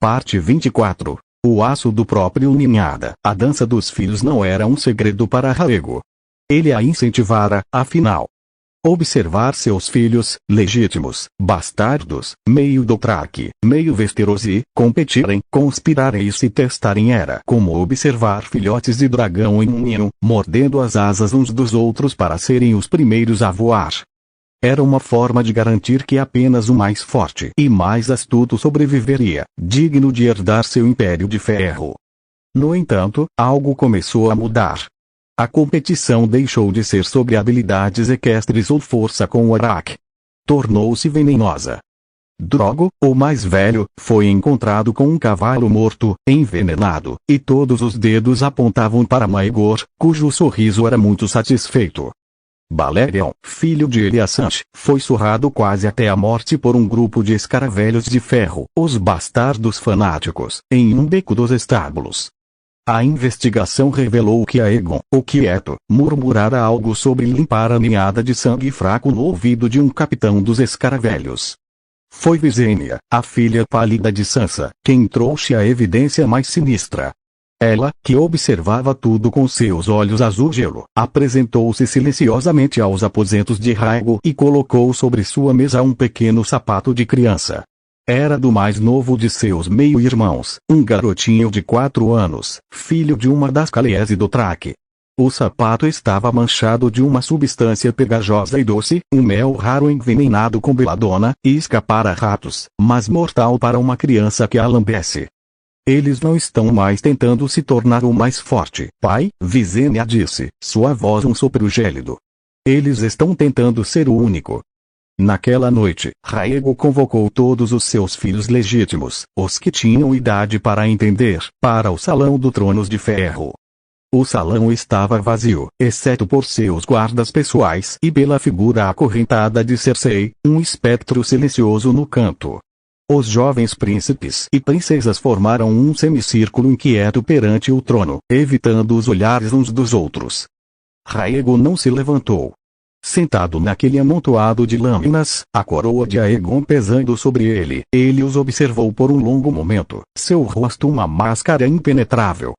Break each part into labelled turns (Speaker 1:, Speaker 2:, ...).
Speaker 1: Parte 24. O aço do próprio ninhada. A dança dos filhos não era um segredo para Raego. Ele a incentivara, afinal. Observar seus filhos, legítimos, bastardos, meio Dothraki, meio Westerosi, competirem, conspirarem e se testarem era como observar filhotes de dragão em um ninho, mordendo as asas uns dos outros para serem os primeiros a voar. Era uma forma de garantir que apenas o mais forte e mais astuto sobreviveria, digno de herdar seu império de ferro. No entanto, algo começou a mudar. A competição deixou de ser sobre habilidades equestres ou força com o Arak. Tornou-se venenosa. Drogo, o mais velho, foi encontrado com um cavalo morto, envenenado, e todos os dedos apontavam para Maegor, cujo sorriso era muito satisfeito. Balerion, filho de Eliasante, foi surrado quase até a morte por um grupo de escaravelhos de ferro, os bastardos fanáticos, em um beco dos estábulos. A investigação revelou que Aegon, o Quieto, murmurara algo sobre limpar a ninhada de sangue fraco no ouvido de um capitão dos escaravelhos. Foi Visenya, a filha pálida de Sansa, quem trouxe a evidência mais sinistra. Ela, que observava tudo com seus olhos azul-gelo, apresentou-se silenciosamente aos aposentos de Raego e colocou sobre sua mesa um pequeno sapato de criança. Era do mais novo de seus meio-irmãos, um garotinho de 4 anos, filho de uma das Khaleesi Dothraki. O sapato estava manchado de uma substância pegajosa e doce, um mel raro envenenado com beladona, e escapara ratos, mas mortal para uma criança que a lambesse. Eles não estão mais tentando se tornar o mais forte, pai, Visenya disse, sua voz um sopro gélido. Eles estão tentando ser o único. Naquela noite, Raego convocou todos os seus filhos legítimos, os que tinham idade para entender, para o Salão do Tronos de Ferro. O salão estava vazio, exceto por seus guardas pessoais e pela figura acorrentada de Cersei, um espectro silencioso no canto. Os jovens príncipes e princesas formaram um semicírculo inquieto perante o trono, evitando os olhares uns dos outros. Raego não se levantou. Sentado naquele amontoado de lâminas, a coroa de Aegon pesando sobre ele, ele os observou por um longo momento, seu rosto uma máscara impenetrável.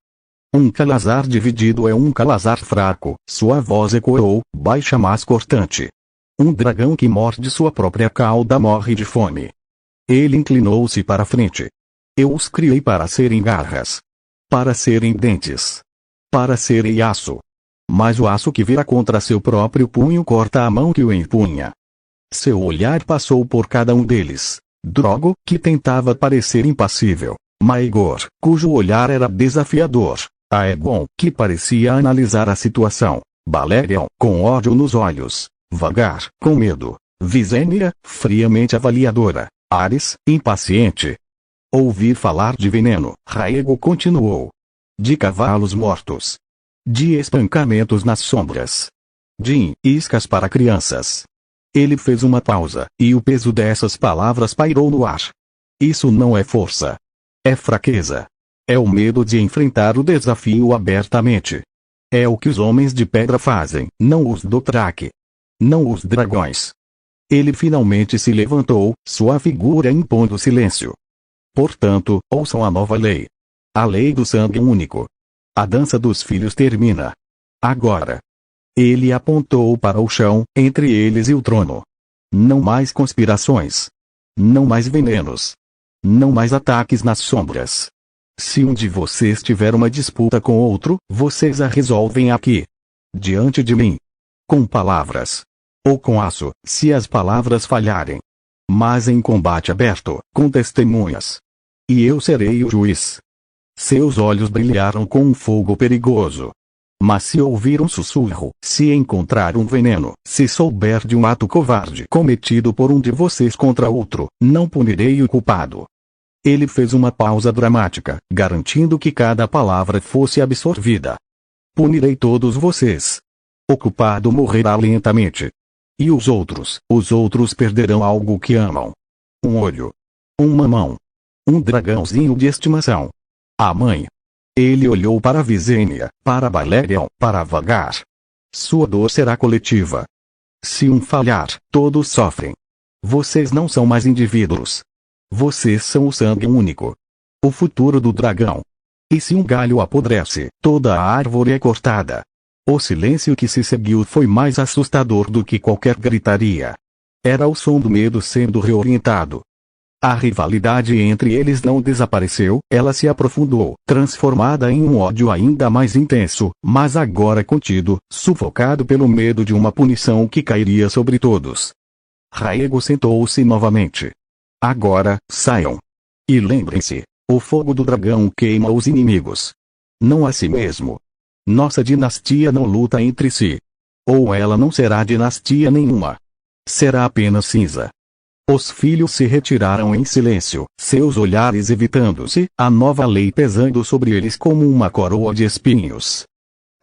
Speaker 1: Um calazar dividido é um calazar fraco, sua voz ecoou, baixa mas cortante. Um dragão que morde sua própria cauda morre de fome. Ele inclinou-se para a frente. Eu os criei para serem garras. Para serem dentes. Para serem aço. Mas o aço que vira contra seu próprio punho corta a mão que o empunha. Seu olhar passou por cada um deles. Drogo, que tentava parecer impassível. Maegor, cujo olhar era desafiador. Aegon, que parecia analisar a situação. Balerion, com ódio nos olhos. Vhagar, com medo. Visenya, friamente avaliadora. Aerys, impaciente. Ouvir falar de veneno, Raego continuou. De cavalos mortos. De espancamentos nas sombras. De iscas para crianças. Ele fez uma pausa, e o peso dessas palavras pairou no ar. Isso não é força. É fraqueza. É o medo de enfrentar o desafio abertamente. É o que os homens de pedra fazem, não os Dothraki. Não os dragões. Ele finalmente se levantou, sua figura impondo silêncio. Portanto, ouçam a nova lei. A lei do sangue único. A dança dos filhos termina. Agora. Ele apontou para o chão, entre eles e o trono. Não mais conspirações. Não mais venenos. Não mais ataques nas sombras. Se um de vocês tiver uma disputa com outro, vocês a resolvem aqui. Diante de mim. Com palavras. Ou com aço, se as palavras falharem. Mas em combate aberto, com testemunhas. E eu serei o juiz. Seus olhos brilharam com um fogo perigoso. Mas se ouvir um sussurro, se encontrar um veneno, se souber de um ato covarde cometido por um de vocês contra outro, não punirei o culpado. Ele fez uma pausa dramática, garantindo que cada palavra fosse absorvida. Punirei todos vocês. O culpado morrerá lentamente. E os outros perderão algo que amam. Um olho. Uma mão. Um dragãozinho de estimação. A mãe. Ele olhou para Visenya, para Balerion, para Vhagar. Sua dor será coletiva. Se um falhar, todos sofrem. Vocês não são mais indivíduos. Vocês são o sangue único. O futuro do dragão. E se um galho apodrece, toda a árvore é cortada. O silêncio que se seguiu foi mais assustador do que qualquer gritaria. Era o som do medo sendo reorientado. A rivalidade entre eles não desapareceu, ela se aprofundou, transformada em um ódio ainda mais intenso, mas agora contido, sufocado pelo medo de uma punição que cairia sobre todos. Rhaego sentou-se novamente. Agora, saiam. E lembrem-se, o fogo do dragão queima os inimigos. Não a si mesmo. Nossa dinastia não luta entre si. Ou ela não será dinastia nenhuma. Será apenas cinza. Os filhos se retiraram em silêncio, seus olhares evitando-se, a nova lei pesando sobre eles como uma coroa de espinhos.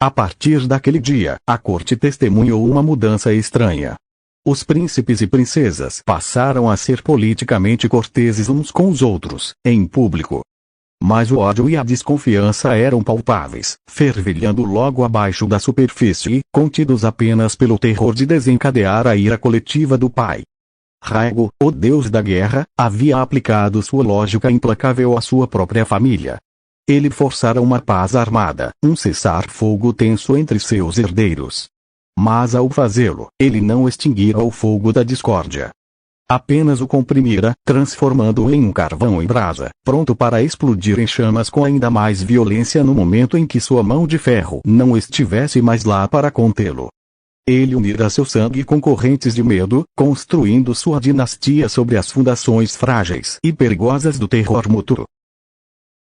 Speaker 1: A partir daquele dia, a corte testemunhou uma mudança estranha. Os príncipes e princesas passaram a ser politicamente corteses uns com os outros, em público. Mas o ódio e a desconfiança eram palpáveis, fervilhando logo abaixo da superfície, contidos apenas pelo terror de desencadear a ira coletiva do pai. Rhaego, o deus da guerra, havia aplicado sua lógica implacável à sua própria família. Ele forçara uma paz armada, um cessar-fogo tenso entre seus herdeiros. Mas ao fazê-lo, ele não extinguira o fogo da discórdia. Apenas o comprimira, transformando-o em um carvão em brasa, pronto para explodir em chamas com ainda mais violência no momento em que sua mão de ferro não estivesse mais lá para contê-lo. Ele unira seu sangue com correntes de medo, construindo sua dinastia sobre as fundações frágeis e perigosas do terror mútuo.